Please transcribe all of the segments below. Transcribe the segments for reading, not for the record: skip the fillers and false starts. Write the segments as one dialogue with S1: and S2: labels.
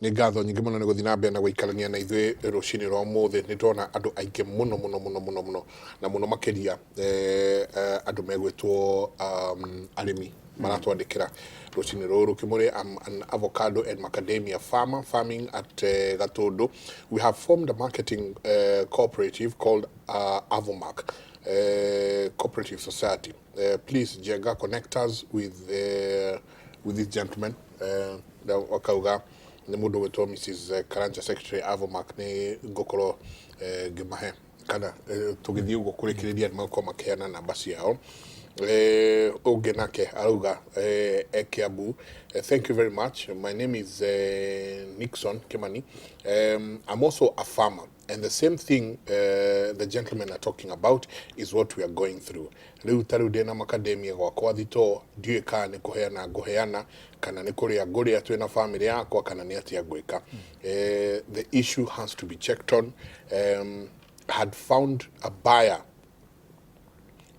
S1: Nĩ ngatho nyingĩ mũno nĩ gũthiĩ na mbere na gũikarania na ithuĩ rũcinĩ rwa ũmũthĩ. Nĩ tũrona andũ aingĩ mũno na mũno makĩria andũ megwĩtwo arĩmi maratwandĩkĩra rũcinĩ rũrũ. Kĩmũrĩ, I'm an avocado and macadamia farmer farming at Gatũndũ. We have formed a marketing cooperative called Avomac Cooperative Society. Please, Jenga, connect us with this gentleman. Wakauga nĩ mũndũ wĩtwo Mrs. Karanja Secretary Avomac nĩ ngũkorwo ngĩmahe kana tũgĩthiĩ ũguo kũrĩkĩrĩria nĩ makorwo makĩheana namba ciao. Ũngĩ nake arauga Kiambu. Thank you very much. My name is Nixon Kimani. I'm also a farmer. And the same thing the gentlemen are talking about is what we are going through. Riu taru dena macadamia gwakwa thito ndiwe kana ni kuheana nguheana kana ni kuria nguria twina family yakwa kana ni atia gwika. The issue has to be checked on. Had found a buyer,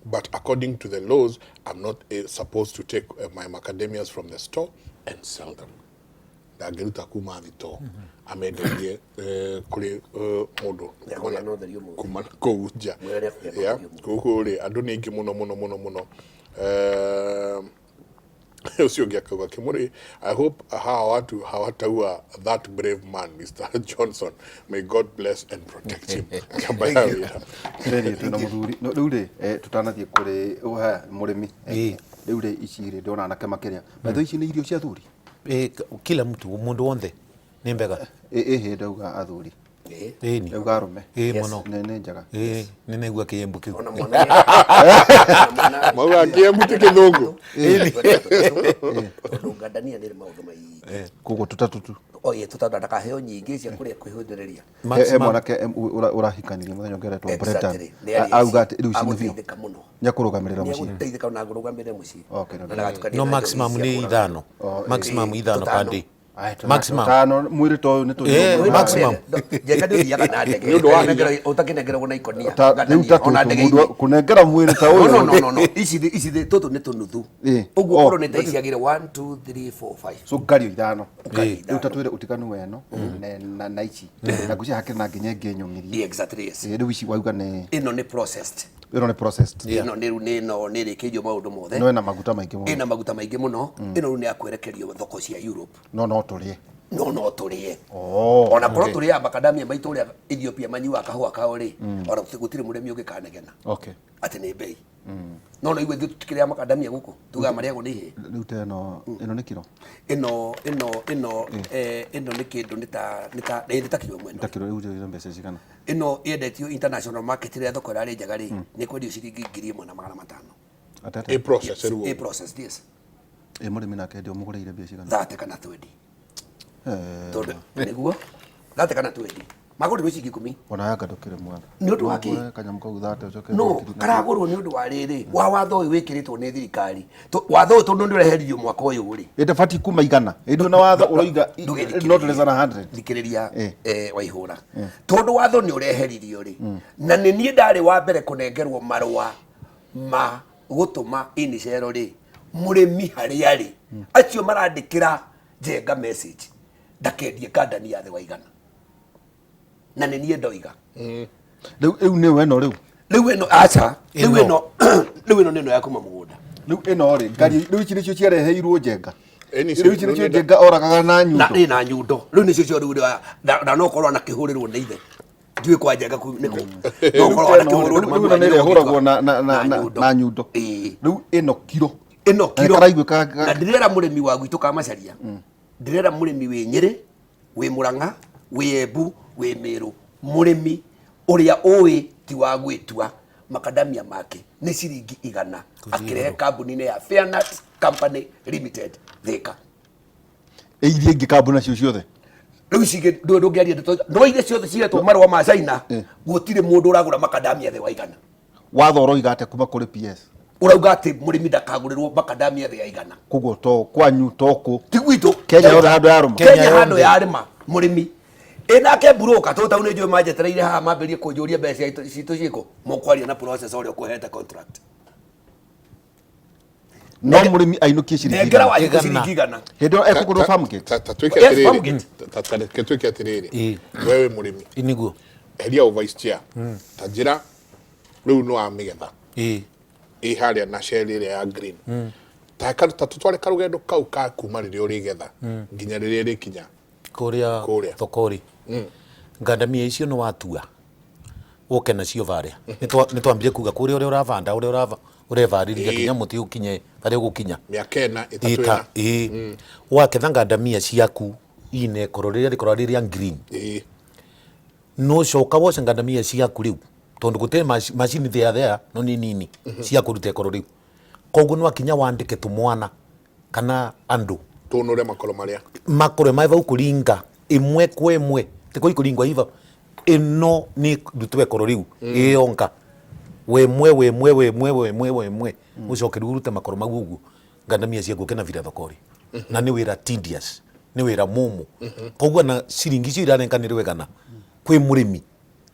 S1: but according to the laws, I'm not supposed to take my macadamias from the store and sell them. Ndageruta kuma thito amenderie kuri mundu kuma kuja ya kuhuri andu ni ingi muno ucio ngiakauga Kimuri. I hope hawa watu hawataua that brave man Mr. Johnson. May God bless and protect him.
S2: Rĩrĩ tuna muthuri riu ri tutanathie kuri murimi riu ri ici ri ndona anake makiria metho ici ni irio cia thuri
S3: kila mtu mundu wothe ni mbega
S2: ndauga athuri
S3: ni
S2: ndauga arume
S3: muno
S2: nĩ njaga
S3: ni negua kiembu kiu
S1: mauga kiembu ti kithungu
S4: ndungandania nĩ maundu mai
S2: kugo tutatutu
S4: oye tutandaka heo nyingi cia kuria kwihunjiriria
S2: mwanake urahikanirie muthenya ngeretwo Brenda auga ati riu cinithio nyakurugamirira mucii
S4: nĩagũteithĩka na ngurugamirire mucii
S3: no maximum ni 5 maximum 5 per day maximum
S2: tano mwiri to ni to
S3: maximum
S4: jenga ndio yaga na ndege utakinegerwo na ikonia
S2: ona ndege kunengera mwiri ta uyu
S4: no ici toto ni tunuthu uguo koro ni taiciagire 1 2 3 4 5
S2: so ngario ithano riu tatwire utikanu weno na ici na gucia hakiri na nginya ngenyongirie
S4: exactly yes
S2: riu ici wauga ni
S4: ino ni processed
S2: ino
S4: ni rikijo maundu mothe
S2: no ina maguta maingi muno
S4: ina maguta maingi muno ino ni akwerekerio thoko cia Europe
S2: no turie
S4: no turie ona korwo turia macadamia maitu uria Ethiopia manyua kahua kao ri ona gutire muremi ungikanegena ati ni bei no igwe tukiria macadamia guku tuga mariago ni hi
S2: riu teno ino ni kilo
S4: ino ni kindu nita kilo mweno
S2: takiro riu ndio mbeca cigana
S4: ino yendetio international market ria thoko rari njaga ri ni kwendio ciringi 1,500
S1: a
S4: process yes
S2: murimi nake ndio mugurire mbia cigana
S4: thate kana twendi tondu niguo thate kana twendi magũrĩrwo ici 10
S2: ona yakandũkĩre mwana
S4: nĩ ũndũ wa kĩ
S2: kanyamũ kau thate ucoke
S4: no karagũrwo nĩ ũndũ wa rĩrĩ wa watho ũyũ wĩkĩrĩtwo nĩ thirikari watho ũyũ tondũ nĩ ũreheririo mwaka ũyũ rĩ
S2: ndabati kuma igana ndio na watho ũroiga not less than 100
S4: thikĩrĩria Waihũra tondũ watho nĩ ũreheririo rĩ na nĩ niĩ ndarĩ wa mbere kũnengerwo marũa ma gũtũma inicero rĩ mũrĩmi harĩa rĩ acio marandĩkĩra Jenga message ndakendie kandani ya thĩ wa igana na nĩ niĩ ndoiga
S2: rĩu nĩ weno
S4: rĩu ĩno acha rĩu ĩno nĩ ĩno ya kuma mũgũnda
S2: rĩu ĩno rĩ ngari rĩu ici nĩcio ciareheirwo Jenga rĩu ici nĩcio Jenga oragaga na nyundo
S4: na nyundo rĩu nĩcio cio rĩu na no korwo nakĩhũrĩrwo nĩ ithe ndiwe kwa Jenga nĩkũ no korwo nakĩhũrĩrwo nĩ mama
S2: nĩ hũragwo na nyundo rĩu ĩno kiro
S4: na ndirera mũrĩmi wa gwitũ kamacaria ndirera mũrĩmi wĩ Nyĩrĩ wĩ Mũrang'a wĩ Embu wĩ Mĩrũ mũrĩmi ũrĩa ũĩ ti wa gwĩtua macadamia make nĩ ciringi 100 akĩrehe kambuni-inĩ ya Fairnut Company Limited Thika
S2: iria ingĩ kambuni nacio ciothe
S4: rĩu ici ndũngĩaria no iria ciothe ciretwo marũa ma China gũtirĩ mũndũ ũragũra macadamia thĩ wa igana
S2: watho ũroiga atĩ kuma kũrĩ PS
S4: urauga ati mũrĩmi ndakagũrĩrwo macadamia thĩ ya igana
S2: kuguo to kwanyu toko
S4: ti gwitũ
S2: Kenya yothe handũ ya rũma
S4: Kenya handũ ya rĩma mũrĩmi nake broker to taune njũĩ manjetereire haha mambĩrie kũnjũria mbeca citũ ciĩko mũkwaria na process ũrĩa ũkũhete contract
S2: no mũrĩmi ainũkie ciringi
S4: nengera wa
S3: igana.
S4: ciringi igana
S2: hĩndĩ ĩyo ekũgũrwo farm gate
S1: ta twike
S4: Yes,
S1: atiriri
S4: farm
S1: ta twike atiriri
S3: Ĩĩ.
S1: wewe mũrĩmi
S3: Niguo.
S1: eria vice chair ta njĩra rĩu no amĩgetha
S3: Ĩĩ.
S1: ĩ harĩa na shell ĩrĩa ya green ta tũtware karũgendo kau ka kuma rĩrĩa ũrĩgetha nginya rĩrĩa rĩkinya
S3: Kũrĩa thokori. Ngandamia icio no watua. Ũke nacio varĩa. Nĩ twambire kuga kũrĩa ũrĩa ũravanda ũrĩa ũrevarĩria
S1: Ĩĩ.
S3: kinya mũtĩ ũkinye harĩa ũgũkinya.
S1: mĩaka ĩna ĩtatũ ĩna
S3: Ĩĩ. Waketha ngandamia ciaku inekoro rĩrĩa rĩkorwo rĩrĩa green.
S1: ĩĩ
S3: No coka woca ngandamia ciaku rĩu tondũ gũtirĩ macini thea no nĩ nini cia kũruta ekoro rĩu. Koguo no akinya wandĩke tũmwana kana andũ
S1: tũnũre makoro marĩa
S3: makore maiva ukuringa imwe kwa imwe tiko ikuringwa iva ino ni rutwe ekoro riu iyonka wemwe ucoke urute makoro mau uguo ngandamia ciaku kena vira thokori na ni wira tedious ni wira mumu koguo na ciringi cio irarenkanirwe kana kwi murimi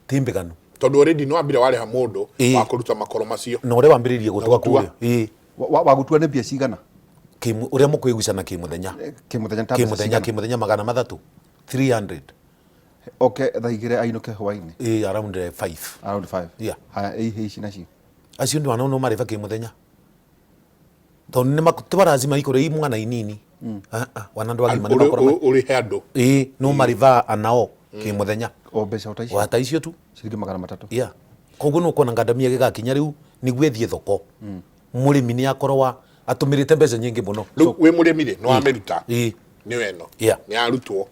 S3: timbeganu
S1: tondũ already no ambire warĩha mũndũ
S3: Ĩĩ.
S1: wa kũruta makoro macio
S3: na uria wambiririe gutwa
S1: gũtua.
S3: kuria
S2: wagutua nĩ mbia cigana
S3: uria mukwigucana kimuthenya
S2: kĩmũthenya ta mbeca cigana?
S3: kimuthenya magana mathatu 300
S2: okay thaa igĩrĩ ainũke hwainĩ
S3: around 5
S2: around 5
S3: Yeah.
S2: haya ĩhĩ ici nacio
S3: acio ndio wanaona mariva kimuthenya tondu ni makutubarazima ikore i mwana inini wanandu agima ni makoro
S1: ũrĩhe andũ
S3: no mariva anao kimuthenya
S2: o mbeca ta icio
S3: wata icio tu
S2: ciringi magana matatũ
S3: yeah koguo no kuona ngandamia gigakinya riu niguo ethie thoko murimi ni akorwa atumirite mbeca nyingi muno
S1: rĩu wĩ mũrĩmi rĩ no amĩruta
S3: ĩĩ
S1: nĩ weno
S3: Yeah.
S1: nĩ arutwo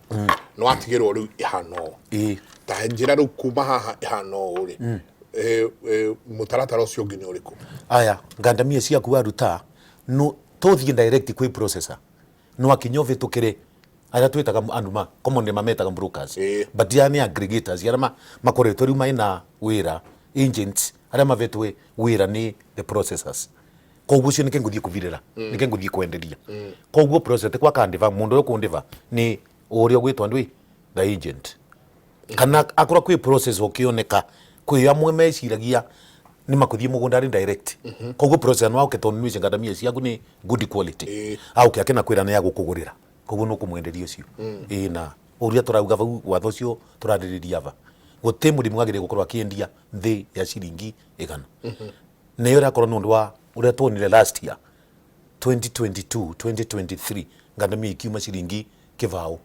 S1: no atigĩrwo rĩu ihana ũũ
S3: ĩĩ
S1: ta njĩra rĩu kuma haha ihana ũũ rĩ mũtaratara ũcio ũngĩ nĩ ũrĩkũ
S3: aya ngandamia ciaku aruta no tothie direct kwi processor no akinyo vitukire aria twitaga andu ma commonly mametaga brokers
S1: Ĩĩ.
S3: but ya ni aggregators aria makoretwo riu maina wira agents aria mavetwe wira ni the processors koguo cio nike nguthie kuvirira nike nguthie kwenderia koguo process kwa kandiva mundu uria kundiva ni uria gwitwa ndwi the agent kana akora kwi process okioneka kwi amwe meciragia ni makuthie mugundari direct koguo process no auke tonu ici ngandamia ciaku ni good quality auke akena kwira na ya gukugurira koguo no kumwenderia ucio na uria turauga vau watho cio turaririria va guti murimu agire gukorwa akiendia thi ya ciringi igana na yo rakorwo nundu wa uria tuonire last year 2022 2023 ngandamia ikiuma ciringi kivao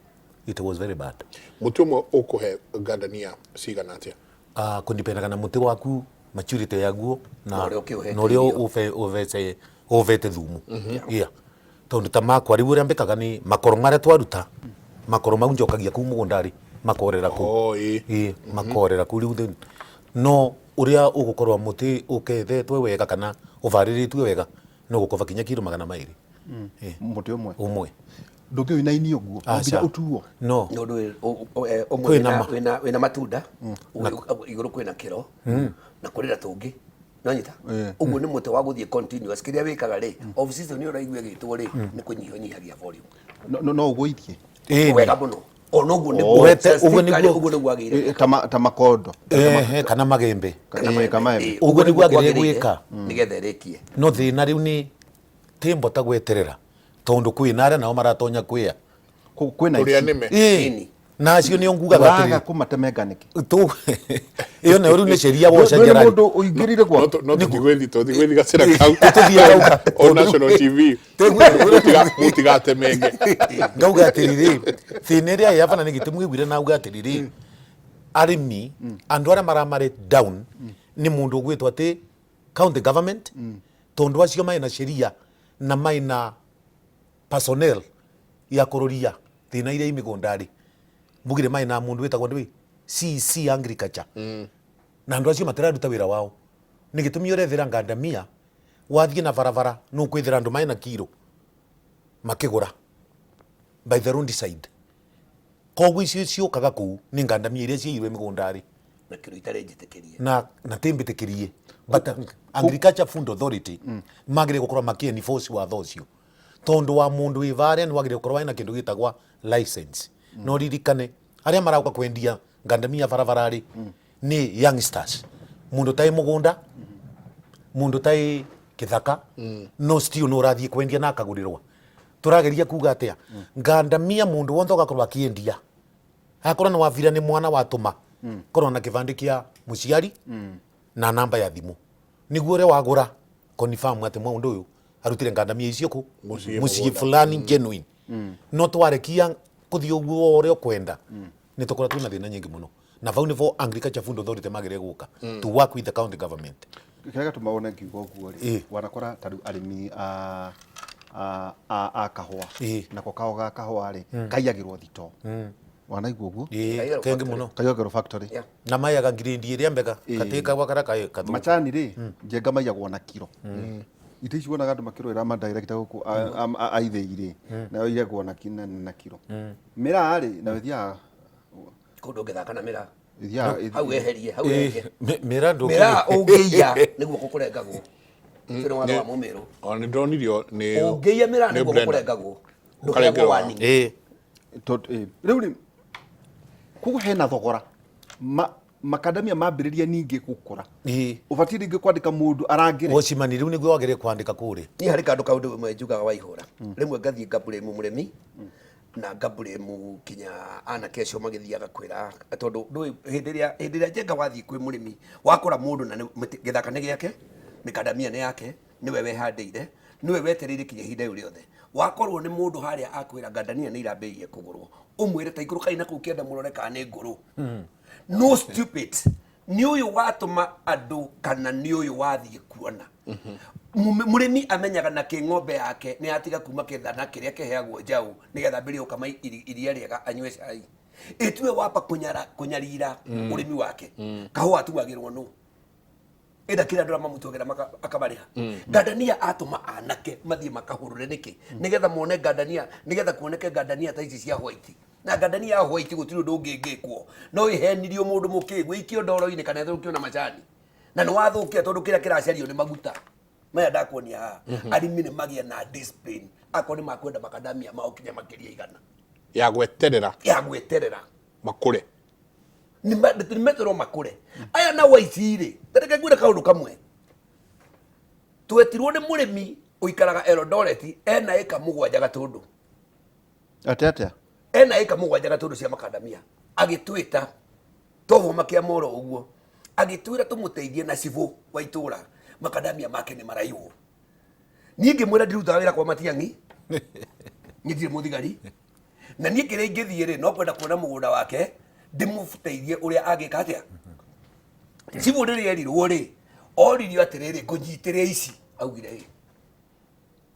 S3: it was very bad
S1: mũtĩ ũmwe ũkũhe ngandania cigana atĩa
S3: kundipendaga na muti waku maturity yaguo
S4: Na ũrĩa ũkĩũhete
S3: na ũrĩa ũvete thumu yeah tondu ta makwa riu uria mbikaga ni makoro maria twaruta makoro mau njokagia kuu mugundari makorera kuu
S1: ĩĩ
S3: makorera kuu riu no uria ugukorwa muti ukethetwe wega kana uvaririitwe wega no gukova kinya kilo 200
S2: mũtĩ
S3: umwe
S2: ndũngĩ wĩna ini ũguo nginya ũtuo
S3: no
S4: nondu
S3: Kwĩna
S4: wina matunda iguru kwina kiro na kurira tungi nonyita uguo ni muti wa guthie continuous kiria wikaga ri off season ni uraigua gitwo ri ni kunyihanyihagia volume
S2: no ũgũithie
S4: wega muno ono uguo ni uguo ni gwagire
S2: ta makondo
S3: kana magembe
S2: kamaembe
S3: Uguo niguo agĩrĩire gwĩka.
S4: nigetha ĩrĩkie
S3: no thina riu ni timbota gweterera tondu kwina aria nao maratonya kwia
S2: kwĩna
S1: ũrĩa
S2: ici
S1: nĩme
S4: Ini.
S3: na acio nĩ ngugaga
S2: waga
S3: atĩrĩ
S2: kũmatemenga nĩkĩ
S3: tu ĩyo nayo rĩu nĩ sheria
S2: Ndũrĩ
S3: wocanjara
S2: mũndũ ũingĩrire gwa
S1: no tũtigwĩthi gacĩra kau
S3: tũthiaga
S1: o national tv mũtigatemenge
S3: ngauga atĩrĩrĩ thĩna ĩrĩa yabana nĩ gĩtũmi gĩgwire na uga atĩrĩrĩ arĩmi andũ arĩa maramare down nĩ mũndũ ũgwĩtwo atĩ county government tondu acio maina sheria na maina personnel ya kuroria thina iria imigundari mbugire maina mundu witagwo ndwi CC agriculture na andu acio matiraruta wira wao ni gitumi urethira ngandamia wathie na barabara no kwithira andu maina kiro makigura by the roadside koguo icio ciukaga kuu ni ngandamia iria ciirwe migundari
S4: na kiro itare njitikirie
S3: na timbitikirie but agriculture fund authority magire gukorwa makienforce watho ucio tondu wa mundu wivare ni wagire gukorwa ina kindu gitagwa license no ririkane aria marauka kwendia ngandamia barabarari ni youngsters mundu tai mugunda mundu tai kithaka no still no rathie kwendia na akagurirwa turageria kuga atia ngandamia mundu wonde ugakorwo akiendia akorwo na wavira ni mwana watuma korwo na kivandi kia muciari na namba ya thimu niguo ria wagura confirm ati mundu uyu arutire ngandamia icio ku muciĩ fulani genuine no twarekia kuthii uguo uria kwenda ni tukora twina thina nyingi muno na vau ni for agriculture food authority magire guka to work with the county government
S2: kiraga tumaona kiugo guo ri wanakora tari arimi a kahua nako kahoga kahua ri kaiyagirwo thito wanaigua guo
S3: kengi muno
S2: kaiyagirwo factory
S3: na mayaga grade iria mbega katika wakara kathu
S2: machani ri njenga maiyagwo na kiro ite icio wona gandu makirwira ma director guku aithĩire na iyagwo na kiro mira ri na withia
S4: kundu ngithaka na mira
S2: hau
S4: eherie
S3: mira
S4: ungiya niguo gukurengagwo tino watho wa mumiru
S1: ni ndonirio ni
S4: ungiya mira niguo gukurengagwo ndukarengwo wani
S2: riu ni kugu hena thogora makadamia mambiriria ningi gukura ubati ringi kwandika mundu arangire
S3: wocimani riu niguo wagire kwandika kuri
S4: ni hari kandu kaundu mwe njugaga Waihura rimwe ngathie ngabure mu murimi na ngabure mu kinya ana kesho magithiaga kwira tondu hindiria jenga wathie kwi murimi wakora mundu na githaka ni giake mikadamia ni yake niwe wehandeire niwe weterire kinya hinda yu riothe wakorwo ni mundu haria akwira ngandania ni irambirie kugurwo umwire ta iguru kaina ku kienda murore kana ni nguru no stupid ni uyu watuma andu kana ni uyu wathie kuona murimi amenyaga na king'ombe yake ni atiga kuma kithana kiria kiheagwo njau nigetha mbiri ukama iria riega anywe cai itwe wapa kunyarira urimi wake kahua atuagirwo no ida kila ndora mamutogera akabariha ngandania atuma anake mathie makahurure niki nigetha muone ngandania nigetha kuoneke ngandania ta ici cia white na ngandania ya white gutiri undu ungingikwo no ihenirio mundu mukigwe ikio ndoro-ini kana thukio na macani na no wathukia tondu kira kiracario ni maguta maya ndakuonia ha arimi ni magia na discipline akoni makwenda makadamia maukinya makiria igana ya gweterera
S1: makure
S4: ni metero makure aya na waiciri tereke gwira kaundu kamwe twetirwo ni murimi uikaraga Eldoret ena eka mugwanja gatundu
S2: atia
S4: ena eka mugwanja gatundu cia makadamia agitwita toho makia moro uguo agitwira tumuteithie na civu wa itura makadamia make ni maraihu ningi mwira ndiruta wira kwa Matiang'i ngithire muthigari na nie kire ingithie ri no kwenda kuona mugunda wake ndimuteithie uria agika atia civu riri erirwo ri oririo atiriri kunyitire ici augire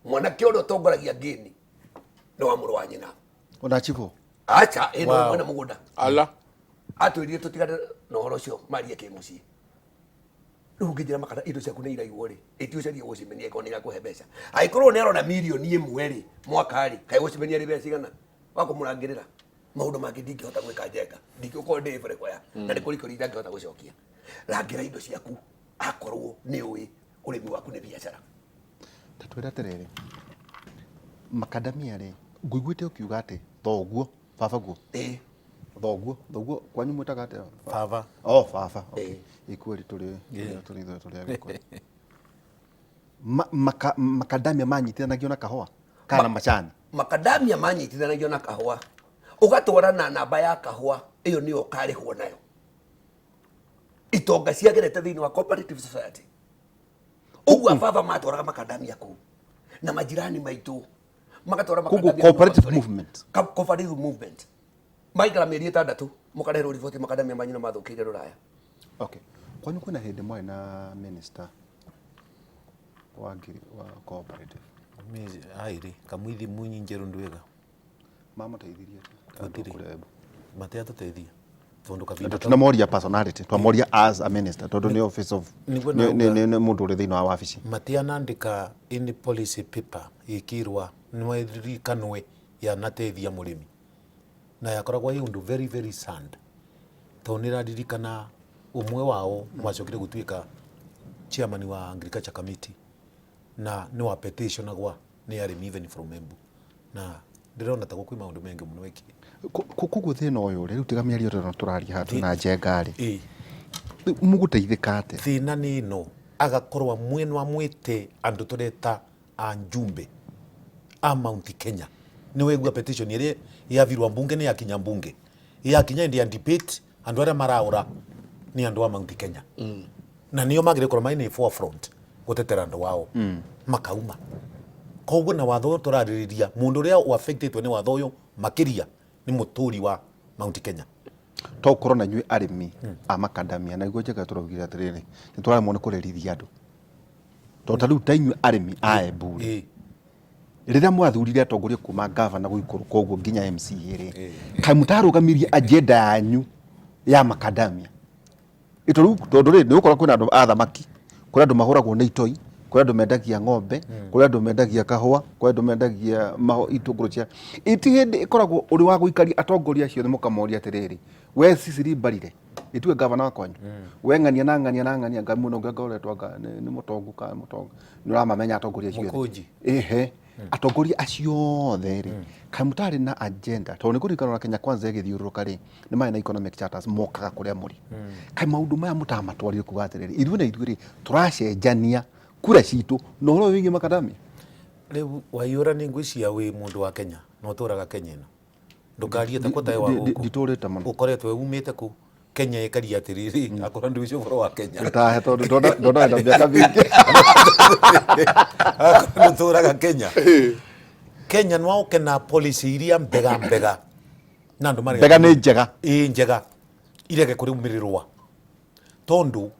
S4: mwana kiodo tongoragia ngini no amuru wa nyina
S2: ona chivo
S4: acha eno mwana mugunda
S1: ala
S4: atwirire tutigane no horo cio marie ke muci riu ngijira makara indo ciaku ni iraigwo ri itiucarie gucimenia ko niga kuhe mbeca aikorwo ni arona milioni imwe ri mwaka ri kai gucimenia ri mbeca cigana wako murangirira maundu mangi ndingihota gwika njenga ndingikuwa ndi freko ya na ni kurikori ndangihota gucokia rangira indo ciaku akorwo ni uwi urimi waku ni biashara
S2: tatwira terere makadamia ri nguiguite ukiuga ati thoguo baba guo thoguo kwanyu mwitaga ati
S3: baba
S2: baba ikweli tuli agiko makadamia manyitithanagio na kahua kana macani
S4: makadamia manyitithanagio na kahua ugatwara na namba ya kahua iyo niyo karihwo nayo itonga ciagerete thiini wa cooperative society ugwa baba matwaraga makadamia ku na majirani maitu magatwara makadamia
S2: cooperative movement
S4: maikara mieri 6 mukarehwo riboti makadamia manyina mathukire ruraya
S2: okay kwanyu kuna hindi mwe na minister wa cooperative
S3: mizi airi kamwithi munyi njeru ndwega
S2: mama taithiria
S3: matea tuteithia tondu kavinda
S2: tunamoria personality twamoria as a minister tondu ni office of ni mundu uri thiini wa wabici
S3: matea nandika in policy paper ikirwa niwethirikanwe ya nateithia murimi na yakoragwo i undu very very sad tondu niraririkana umwe wao mwacokire gutuika chairman wa agriculture committee na ni wa petition agwa ni arimi even from Embu na ndirona ta gukui maundu mengi muno wiki
S2: kugu thina uyu riu tiga miario turaria hatu na njenga ri muguteithika ate
S3: thina ni no agakorwa mwenwa mwite andu tureta a njumbe a Mount Kenya ni wegua petition ire yavirwa mbunge ni yakinya mbunge yakinya ndi debate andu aria maraura ni andu a Mount Kenya na niyo magire korwa mai forefront gutetera andu wao makauma koguo na watho turaririria mundu uria affected ni watho uyu makiria ni muturi wa Mount Kenya
S2: to korona nyui arimi a makadamia na iguo njega turaugire atiriri ni turaremwo ni kurerithia andu to ta riu ta inyui arimi a Embu riria mwathurire atongoria kuma gavana guikuru koguo nginya MCA ri kai mutarugamirie agenda yanyu ya makadamia ito riu tondu ri ni ukora kwina andu a thamaki kuri andu mahuragwo ni itoi kuri andu mendagia ng'ombe kuri andu mendagia kahua kuri andu mendagia itunguru cia iti hindi ikoragwo uri wa guikaria atongoria acio ni mukamoria atiriri we sisiri barire itue gavana wakwanyu we ng'ania na ng'ania na ng'ania ngamuno ngagoretwa ni mutongu ka mutongu ni uramamenya atongoria acio
S3: mukunji
S2: atongoria acio theri kamutari na agenda to ni kurikana na Kenya Kwanza igithiururuka ri ni mai na economic charters mokaga kuria muri kai maundu maya mutamatwarire kugatiriri ithu na ithu ri turacenjania kura citu no ro wingi makadamia
S3: riu waiura ni ngwiciria wi mundu wa Kenya no turaga Kenya ino ndukarie ta kotae wa guku
S2: nditurite muno
S3: ukoretwe umite ku Kenya ikaria atiriri akora ndu icio boro wa Kenya
S2: ta he tondu ndona miaka mingi
S3: akora turaga Kenya Kenya no kena policy iria mbega na ndu mari
S2: mbega ni njega
S3: njega irege kuri umirirwa tondu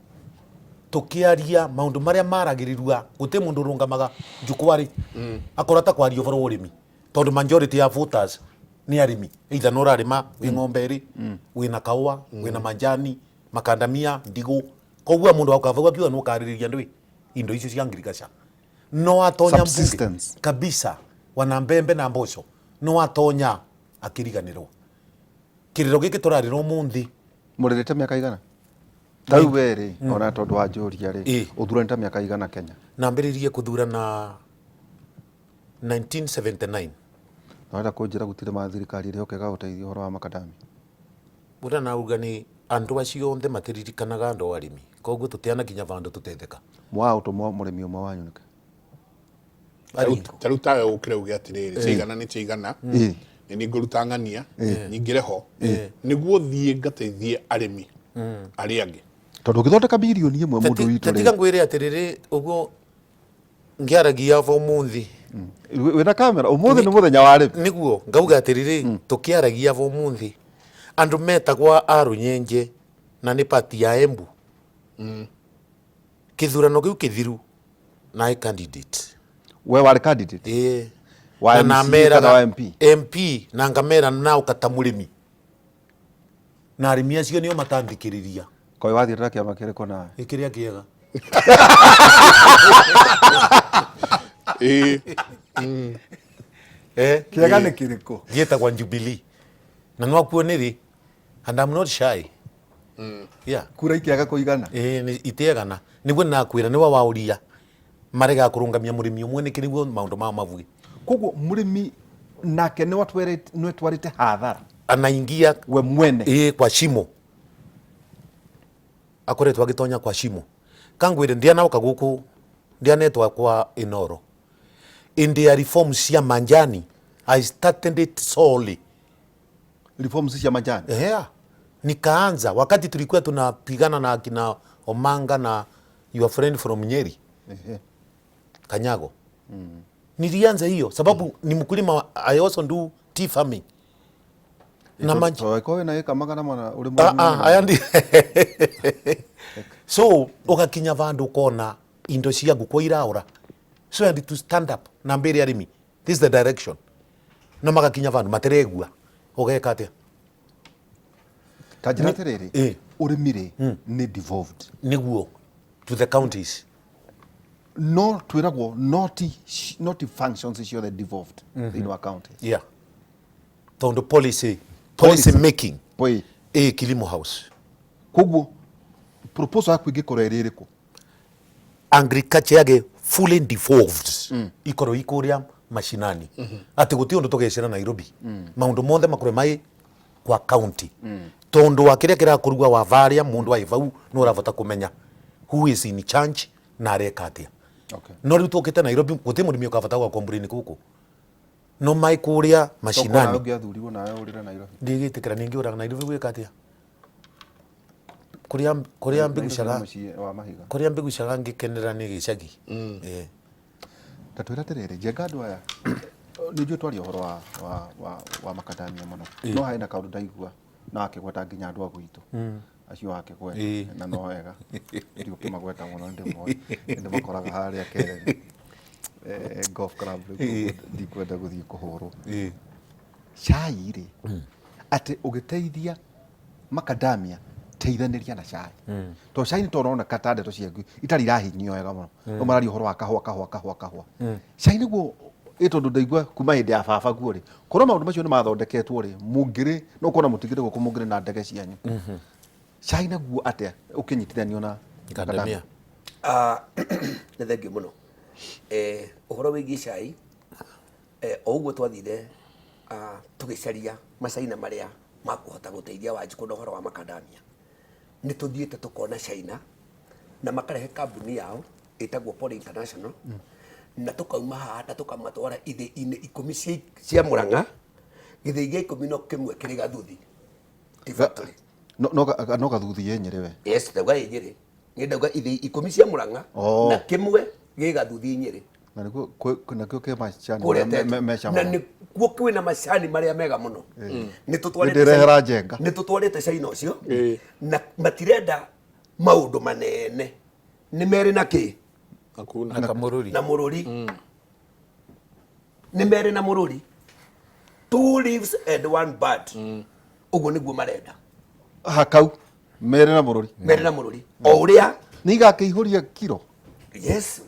S3: tukiaria maundu maria maragirirwa guti mundu rungamaga njukwari akora ta kwario boro urimi tondu majority ya voters ni arimi either no rarima wi ng'ombe wina kaua wina manjani makandamia ndigo koguo mundu akavugwa kiwa no kaririria ndwi indo icio cia ngirigaca no atonya mbunge kabisa wana mbembe na mboco no atonya akiriganirwo kiriro giki turarirwo munthi
S2: muririte miaka igana tau weri ona tondu wa njuria ri uthuranite miaka igana Kenya
S3: nambiririe kuthurana 1979
S2: Naweza kunjira gutire ma thirikari ri okega uteithio horo wa makadami
S3: bura na ugani andu acio onthe matiririkanaga andu arimi koguo tutiana kinya vandu tutetheka
S2: mwa utumwa murimi umwe wanyu nika
S1: taru tawe ukire uge atiriri cigana ni cigana ni nguruta ng'ania nyingire ho niguo thie ngateithie arimi ari angi
S2: tondu githondeka bilioni imwe mundu witu
S3: ri tiga ngwire atiriri uguo ngiaragia vo munthi
S2: wina kamera umuthi ni muthenya wa arimi
S3: niguo ngauga atiriri tukiaragia vo munthi andu metagwa arunyenje na ni party ya Embu kithurano kiu kithiru na candidate
S2: we wari candidate
S3: wa
S2: MCA
S3: MP na ngamera na ukata murimi na arimi acio nio matandikiriria
S2: koi wathira kiama kiriko na
S3: ikiria kiega
S2: kiega ni kiriko
S3: gieta kwa Jubilee na no akuoniri and I'm not shy
S2: kura ikiaga kuigana
S3: ni itiegana niguo nakwira ni wa uria marega kurungamia murimi umwe ni kiriguo maundu ma mavugi
S2: koguo murimi nake ni twarite hathara
S3: anaingia
S2: we mwene
S3: kwa shimo akoretwo agitonya kwa shimo kangwire ndianauka guku ndianetwa kwa Inoro India reforms cia manjani I started it solely
S2: reforms cia manjani
S3: nikaanza wakati tulikuwa tunapigana na kina Omanga na your friend from Nyeri Kanyago nilianza hiyo sababu ni mkulima. I also do tea farming
S2: na manji kwa na eka magana mwana uri
S3: ayandi so ugakinya vandu kona indo cia guko iraura so I had to stand up na mbere arimi this is the direction na magakinya vandu materegua ugeka atia
S2: kajira terere urimire ni devolved
S3: niguo to the counties
S2: no twiragwo not functions is the devolved in our county
S3: tondo policy making kilimo house
S2: koguo proposal ya kuingi kora iriko
S3: agriculture yake fully devolved ikoro ikuria mashinani ati guti undu tugecira Nairobi maundu monthe makore mai kwa county tondo wa kiria kira kurugwa wa varia mundu wa ivau no uravota kumenya who is in charge na areka atia.
S2: Okay.
S3: No riu tukite Nairobi guti murimi ukabata gwa komburini kuku no mai kuria mashinani
S2: ungiathurirwo nawe urire Nairobi
S3: ndigitikira ningi uraga Nairobi gwika atia kuria mbegu shaga ngikenera ni gicagi
S2: tatwira tiriri jenga andu aya nijue twari uhoro wa makadamia muno no haina kaundu ndaigua na akigweta nginya andu agwitu acio akigweta na no wega ndio kimagweta muno ndi makoraga haria kere golf club ndikwenda guthii kuhurwo cai ri ati ugiteithia makadamia teithaniria na cai to cai ni torona katande to ciengu itari rahinyio wega muno no marari uhoro wa kahua cai niguo itondu ndaigua kuma hindi ya baba guo ri korwo maundu macio ni mathondeketwo ri mungiri no kuona mutigire guku mungiri na ndege cianyu cai naguo atia ukinyitithanio na
S3: Makadamia
S4: nĩ thengiũ mũno ũhoro wĩgiĩ cai o ũguo twathire tũgĩcaria macaina marĩa makũhota gũteithia Wanjikũ na ũhoro wa makadamia nĩ tũthiĩte tũkona China na makarehe kambuni yao ĩtagwo Poly International na tũkauma haha na tũkamatwara ithĩ-inĩ 10 cia Mũrang'a gĩthĩi gĩa 11 kĩrĩ Gathuthi tea factory
S2: no Gathuthi ye Nyeri we
S4: yes ndauga ĩ Nyeri ndauga ithĩ 10 cia Mũrang'a na kĩmwe gĩ Gathuthi Nyeri
S2: na nakio ke macani
S4: na nĩkuo kwĩna macani marĩa mega mũno nĩ tũtwarĩte China ũcio na matirenda maũndũ manene nĩ merĩ na kĩ na mũrũri nĩ merĩ na mũrũri 2 leaves and 1 bird ũguo nĩguo marenda
S2: hakau merĩ na mũrũri
S4: o ũrĩa
S2: nĩ igakĩihũria kiro
S4: yes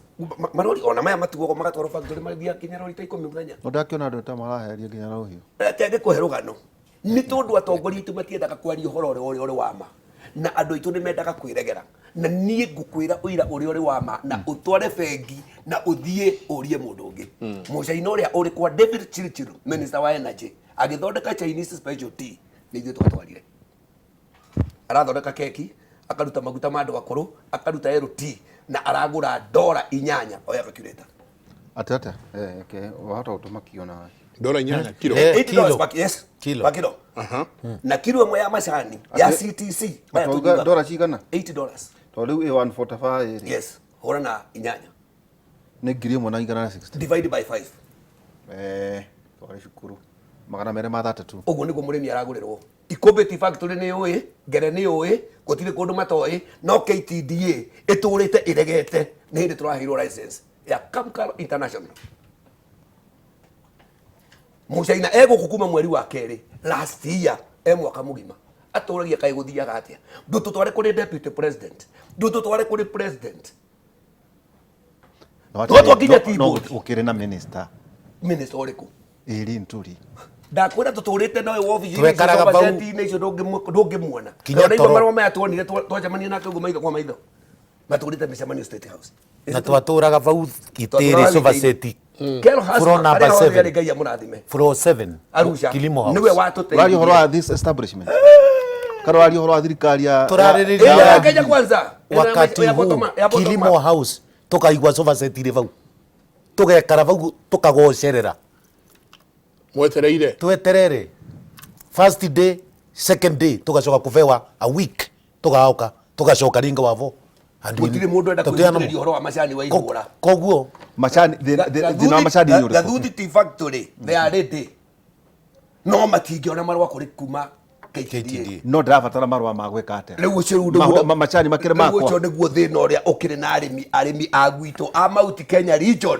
S4: marori ona maya matugo magatwarwo factory mathia kinya rori ta 10 muthenya
S2: no ndakiona andu ta maraheria nginya rohio
S4: atenge kuhe rugano ni tondu atongoria itu matiendaga kwaria uhoro uri wama na andu itu ni mendaga kwiregera na nie ngukwira uira uri wama na utware bengi na uthie urie mundu ungi mucaina uria uri kwa David Chirichiru minister wa energy agithondeka Chinese special tea ni ithuĩ twatwarire arathondeka keki akaruta maguta ma andu akuru akaruta LT na aragura $8 oya calculator
S2: atata ke wahota utumakiona
S1: $8 kilo
S4: $8 yes kilo na kilo ĩmwe ya macani ya CTC
S2: $8 cigana
S4: $8
S2: to riu A145
S4: yes hora na 8
S2: ni 1,160
S4: divide by 5
S2: twari cukuru magana mere ma 33
S4: uguo niguo murimi aragurirwo Ikombe Tea Factory ni uĩ Ngere ni uĩ gũtirĩ kũndũ matoĩ no KTDA ĩtũrĩte ĩregete nĩ hĩndĩ tũraheirwo license ya Kamkar International Mũcaina egũkũ kuma mweri wa kerĩ last year mwaka mũgima atũragia kaĩ gũthiaga atĩa ndũtũtware kũrĩ deputy president ndũtũtware kũrĩ president
S2: no ukire na minister
S4: ũrĩkũ
S2: ĩrĩ nturi
S4: ndakwira tuturite nawe wobici
S3: twekaraga bau
S4: ine icio ndũngĩmuona na indo marũa maya tuonire twacemania nake ũguo maitho kwa maitho maturite mĩcemanio State House
S3: na twatũraga bau itĩrĩ Sovaseti
S4: Kero
S3: floor number 7
S4: ngai amũrathime
S3: floor 7
S4: Arusha
S3: Kilimo House
S4: niwe watũteithia
S2: wari horo wa this establishment karo wari horo wa thirikari ya
S3: turarĩrĩria
S4: Kenya kwanza
S3: wakati huu Kilimo House tukaigua Sovaseti rĩ bau tugekara bau tukagocerera
S1: mwetereire
S3: tweterere first day second day tugacoka kuvewa a week tugaoka tugacoka ringa wavo
S4: gutire mundu enda kwĩrĩria ũhoro wa macani wa igũra
S3: koguo
S2: macani thina macani ni
S4: Gathuthi Tea Factory they are ready no matingĩona marũa kũrĩ kuma KTDA
S2: no ndirabatara marũa ma gwĩka atĩa
S4: rĩu ũcio
S2: macani makĩrĩ makwa
S4: ũcio nĩguo thĩna ũrĩa ũkĩrĩ na arĩmi a gwitũ a Mount Kenya region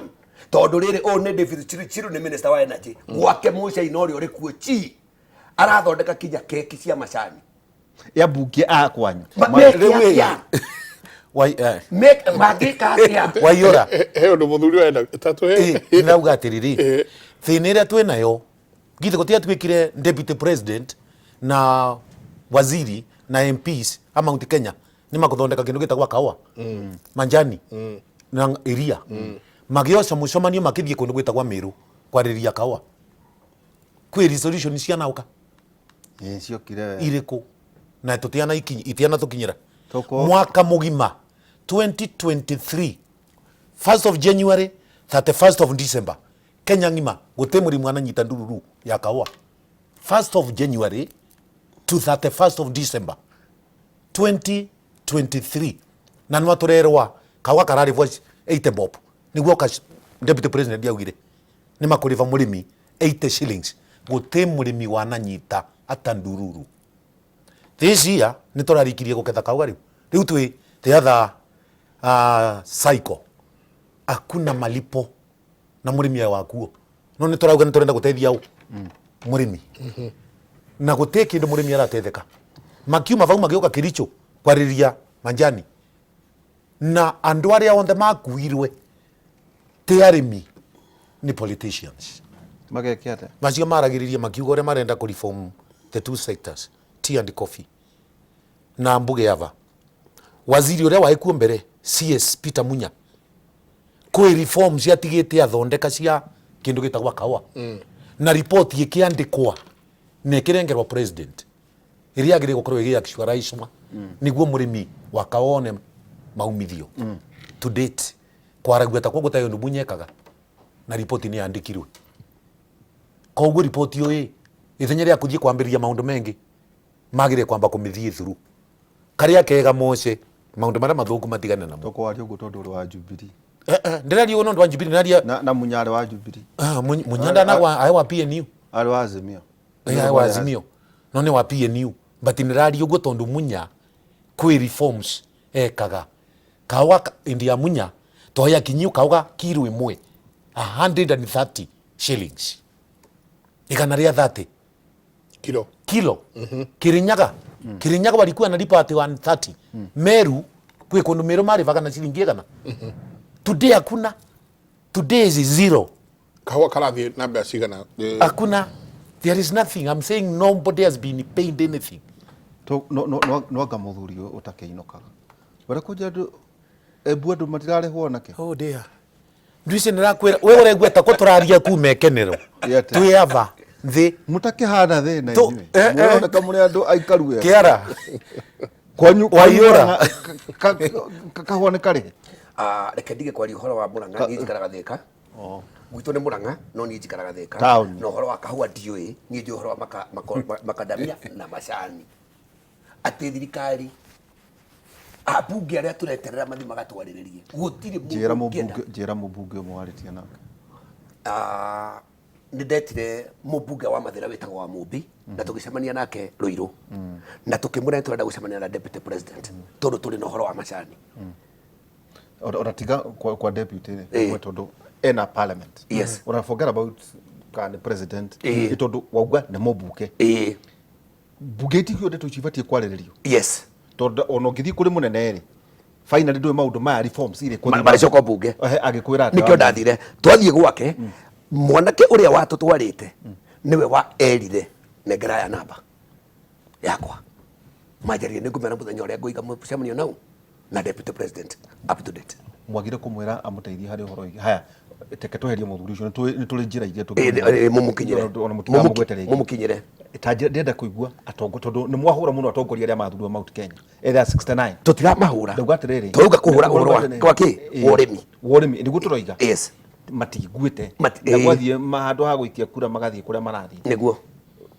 S4: tondu riri o ne David Chirichiru ni minister wa energy gwake Mũcaina ũrĩa ũrĩ kuo chi arathondeka kinya keki cia macani
S2: ya bunge akwanyu
S4: magĩka atĩa
S3: waiyũra
S1: he ũndũ mũthuri wenda tatu he
S3: ndĩrauga atĩrĩrĩ thĩna ĩrĩa twĩ nayo githĩ gũtiga twĩkire deputy president na waziri na MPs a Mount Kenya nĩ magũthondeka kĩndũ gĩtagwo kaũa manjani na iria magĩoca mũcemanio makĩthiĩ kũndũ gwĩtagwo Meru kwarĩrĩria kaũa kwĩ resolution cianauka
S2: ciokire
S3: irĩkũ na itiana tũkinyĩra mwaka mũgima 2023 1st of January 31st of December Kenya ngima gute muri mwana nyita ndururu ya kawa 1st of January to 31st of December 2023 na nwa turerwa kawa karari voice 80 bob niguo ka deputy president yaugire ni makuriva murimi 80 shillings gute murimi wananyita atandururu. This year ni turarikirie guketha kawa riu twi the other cycle akuna malipo na murimi wakuo no ni turauga ni turenda gutethia murimi na gutie kindu murimi aratetheka makiuma vau magioka Kericho kwariria manjani na andu aria onthe makuirwe ti arimi ni politicians
S2: Magekiate.
S3: macio maragiriria makiuga uria marenda ku reform the two sectors tea and coffee na mbuge yava waziri uria waikuo mbere CS Peter Munya kwi reforms yatigite athondeka cia kindu gitagwa kawa na report ikiandikwa nekirengerwa president iria agire gukorwo igiactualizwa niguo murimi wakawone maumithio to date kwaragua ta kwogo tayo ndubunyekaga na report ni yandikirwe koguo report yo ithenya ria kuthie kwambiriria maundu mengi magire kwamba kumithie through karia kega mose maundu maria mathuku matigane namo
S2: Tokwario gutondu wa Jubilee.
S3: ndiraria uno ndo wa Jubilee naria
S2: Na munyare wa Jubilee.
S3: munyanda na wa PNU
S2: Ari wa Azimio.
S3: wa Azimio no ni wa PNU but niraria uguo tondu Munya kwi reforms ekaga kawa India Munya toya kinyu kauga kiro imwe 130 shillings igana ria 30 kilo Kirinyaga Kirinyaga walikuwa analipa ati 130 Meru kwe kundu Meru mari vaga na shilingi igana today hakuna, today is zero.
S1: Kawa karathi namba cigana
S3: Hakuna, there is nothing. I'm saying nobody has been paid anything.
S2: To no gamuthuri utakeinokaga bara kuja ndu ebu andu matirarehwo nake.
S3: Oh dear. Ndwise nirakwira we uregweta ko turaria ku mekenero tuyava thi
S2: mutakihana thina inywe muone kamuri andu aikaru we
S3: kiara
S2: kwanyu
S3: wayura
S2: kahone kare
S4: reke ndige kwari uhoro wa Murang'a ni njikaraga Thika gwitu ni Murang'a no ni njikaraga Thika no uhoro wa kahua ndiui ni ndio uhoro wa makadamia na macani ati thirikari abunge aria tureterera mathi magatwariririe gutiri
S2: jera mubunge mwaritie nake
S4: ni ndetire mubunge wa Mathira wetagwo wa Mumbi na tugicemania nake Ruiru na tukimura turenda gucemania na deputy president tondu turi na uhoro wa macani
S2: oratiga kwa deputy we tondu ena parliament
S4: yes
S2: ora forget about kan president tondu wauga ne mubunge bunge tikio ndeto cibatie kwariririo
S4: yes
S2: tondu ono ngithi kuri munene ri finally ndwe maundu ma reforms ile
S4: kwa maricoko bunge
S2: agikwira ati
S4: nikio ndathire twathie gwake mwanake uria watutwarite niwe wa erire negera ya namba yakwa majarie ningumera muthenya uria nguiga mucemanio nau na deputy president up to date
S2: mwagire kumwira amuteithie hari uhoro haya teke tweherie muthuri ucio ni tuli njira iria
S4: mumukinyire
S2: ndenda kuigua atongo tondu ni mwahura muno atongoria aria mathurwo Mount Kenya area 69
S4: tutira mahura
S2: ndauga atiriri
S4: tuuga kuhura uhoro wa ki urimi
S2: niguo turoiga
S4: yes
S2: matiguite na gwathie mahandu ha guikia kura magathie kuria marathie
S4: niguo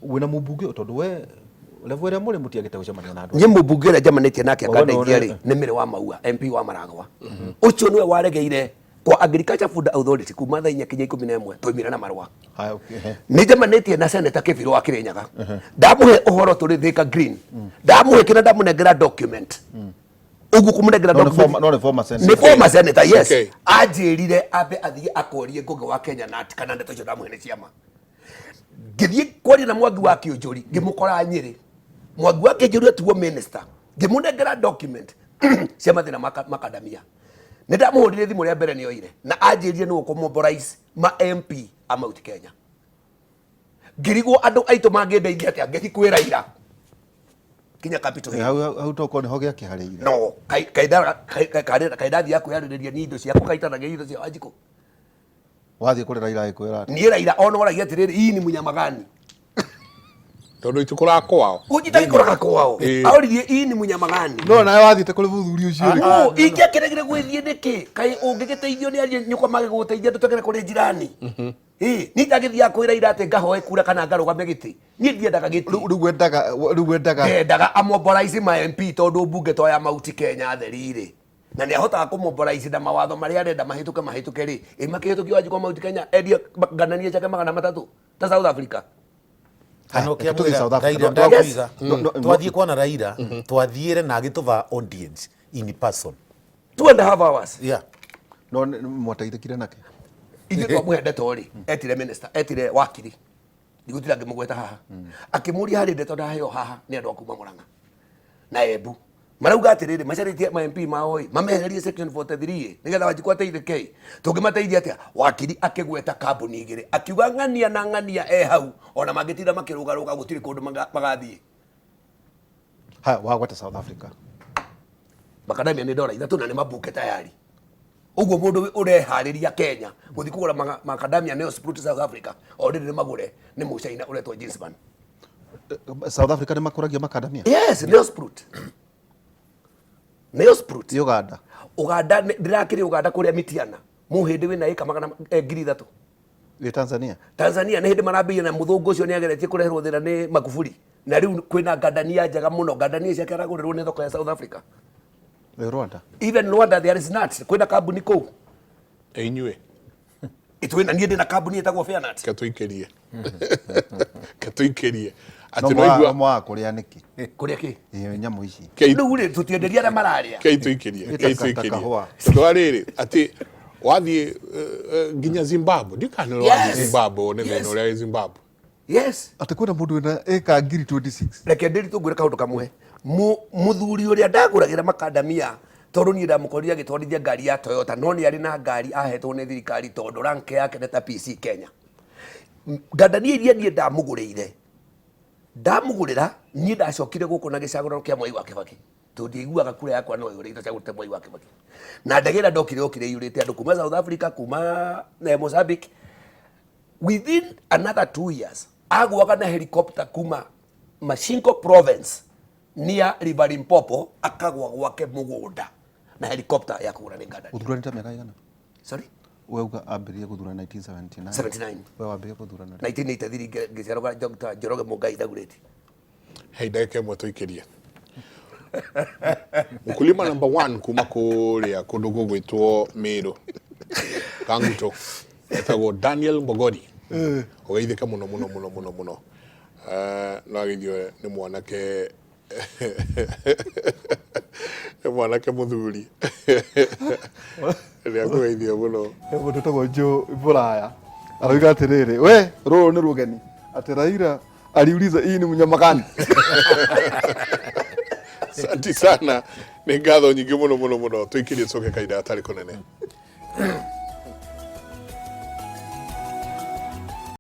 S2: wina mubunge tondu we level ria muri mutiagite gucemania na andu
S4: nye mubunge ria jamanitie nake akandeithia ri ni Mire wa Maua MP wa Maragwa ucio niwe waregeire kwa Agriculture Food Authority kuma thaa 4:11 toimira na marwa
S2: haya okay
S4: ni jamanitie na Senator Kibiro wa Kirinyaga ndamuhe uhoro turi Thika Green ndamuhe kina ndamunengera document ugu kumunengera document
S2: no former senator
S4: ni former senator yes ajirire abe athie akorie Ngugi wa Kenya na atikana ndeto cio ndamuhe ni ciama ngithie kwaria na Mwangi wa Kĩũnjũri ngimukora Nyeri Mwangi wa Kĩũnjũri atuo minister ngimunengera document cia mathina makadamia ni ndamuhurire thimu ria mbere nioire na anjirire ni gukumobilize ma MP a Mount Kenya ngirigwo andu aitu mangindeithia atia ngithi kwira ira kinya capital
S2: hau toko ni hogia kiharĩire
S4: no kaidathi yaku yarĩrĩria ni indo ciaku kaitanagia indo cia Wanjikũ
S2: wathie kuri Raila ikwira
S4: ni Raila ona oragia atiriri hii ni munyamagani
S1: tondu itukura kwao
S4: ujitaki kuraga kwao auririe ii ni munyamagani
S2: no nawe wathiĩte kũrĩ mũthuri ũcio rĩ
S4: ingĩakĩregire gwĩthiĩ nĩkĩ kaĩ ũngĩgĩteithio nĩ aria nyũkwa magĩgũteithia ndũtwekere kũrĩ njirani nĩ ndagĩthiaga kwĩra ira atĩ ngahoe kura kana ngarũgame gĩtĩ niĩ ndiendaga gĩtĩ
S2: rĩu wendaga
S4: endaga amomborize ma MP tondũ mbunge to ya Mauti Kenya theri-rĩ na nĩ ahotaga kũmomborize na mawatho marĩa arenda mahĩtũke rĩ makĩhĩtũkio Wanjikũ Mauti Kenya endia ngananie njake 300 ta South Africa
S3: twathiĩ kwana Raila twathiĩre na agĩtũva audience in person
S4: 2.5 hours
S2: no mwateithĩkire nake
S4: ithuĩ twamwendete rĩ etire minister etire wakiri ndigutira ngĩmũgweta haha akĩmũria harĩ ndeto ndaheo haha nĩ andũ akuma Murang'a na Embu marauga atĩrĩrĩ macarĩtie ma MP mao mamehererie section 43 nĩgetha Wanjikũ ateithĩke tũngĩmateithia atĩa wakiri akĩgweta kambuni igĩrĩ akiuga ng'ania na ng'ania hau ona mangĩtinda makĩrũgarũga gũtirĩ kũndũ magathiĩ
S2: wagweta South Africa
S4: Macadamia nĩ ndora ithatũ na nĩ mabuke tayari ũguo mũndũ ũreharĩria Kenya gũthiĩ kũgũra Macadamia Neosprut South Africa already nĩ magũre nĩ mũcaina ũretwo Ginsman
S2: South Africa nĩ makũragia Macadamia
S4: yes Neosprut Uganda ndirakĩrĩ Uganda kũrĩa Mitiana mũhĩndĩ wĩna ĩka 300,000 Tanzania nĩ hĩndĩ marambĩrĩria na mũthũngũ ũcio nĩ ageretie kũreherwo thĩna nĩ Magufuli na rĩu kwĩna ngandania njega mũno ngandania ciake aragũrĩrwo nĩ thoko ya South Africa
S2: Rwanda
S4: even Rwanda there is nuts kwĩna kambuni kũu
S1: inyue
S4: itwĩna niĩ ndĩna kambuni ĩtagwo Fairnut
S1: katuikerie
S2: ati no igua mwa kũrĩa nĩkĩ
S4: kũrĩa kĩ
S2: nyamũ ici
S4: rĩu rĩ tũtienderia arĩa mararĩa
S1: keituikerie tondu arĩrĩ ati wathiĩ nginya Zimbabwe ndikanĩrwo wathiĩ Zimbabwe one thĩna ũrĩa Zimbabwe
S2: ati kwĩna mũndũ wĩna ĩka ngiri 26
S4: reke ndĩritũngwĩre kaũndũ kamwe mũthuri ũrĩa ndagũragĩra Macadamia tondũ niĩ ndamũkorire agĩtwarithia ngari ya Toyota no nĩ arĩ na ngari ahetwo nĩ thirikari tondũ rank yake nĩ ta PC Kenya ngandania iria niĩ ndamũgũrĩra niĩ ndacokire gũkũ na gĩcagũrano kĩa Mwai wa Kĩbakĩ tondũ ndiaiguaga kura yakwa no ĩhũrĩte ĩtacagũrĩte Mwai wa Kĩbakĩ na ndagĩra ndokire yurĩte andũ kuma South Africa kuma Mozambique within another 2 years agwaga na helicopter kuma Mashingo province near River Limpopo akagwa gwake mũgũnda na helicopter ya kũgũra nĩ ngandania
S2: ũthuranĩte mĩaka igana
S4: sorry
S2: weuga ambĩrĩrie gũthurana 1979 wewe wambĩrĩrie gũthurana
S4: 1983 ngĩciarwo Dr. Njoroge Mũngai Thagurĩti
S1: ndagĩka ĩmwe tũikĩrie mkulima number 1 kuma kũrĩa kũndũ gũgwĩtwo Meru Kanguto etagwo Daniel Mbogori ũgeithĩka mũno no agĩthio nĩ mwanake mwanake mũthuri rĩa kũgeithio mũno
S2: mũndũ tagwo Joe Buraya arauga atĩrĩrĩ we rũrũ nĩ rũgeni atĩ Raila aliuliza hii ni mnyamagani
S1: Asante sana nĩ ngatho nyingĩ mũno tũikĩrie coke kaida atarĩ kũnene